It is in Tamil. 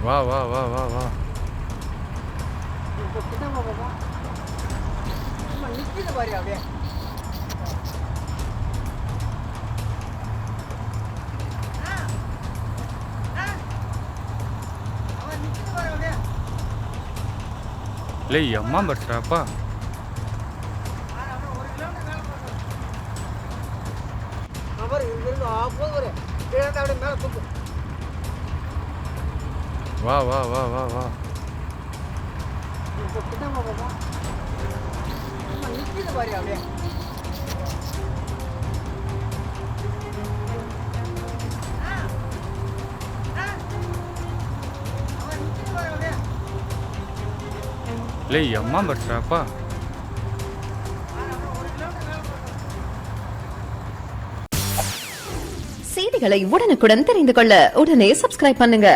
வா வா வா வா வா நிற்கிது பாரு அப்படியே. அவன் நிற்கிது பாரு அப்படியே. இல்லை அம்மா படுறாப்பா. வா வா வா வா வா நிற்கிது பாரு அப்படியே. அவன் நிற்கிது பாரு அப்படியே. இல்லை அம்மா படுறாப்பா. செய்திகளை உடனுக்குடன் தெரிந்து கொள்ள உடனே சப்ஸ்கிரைப் பண்ணுங்க.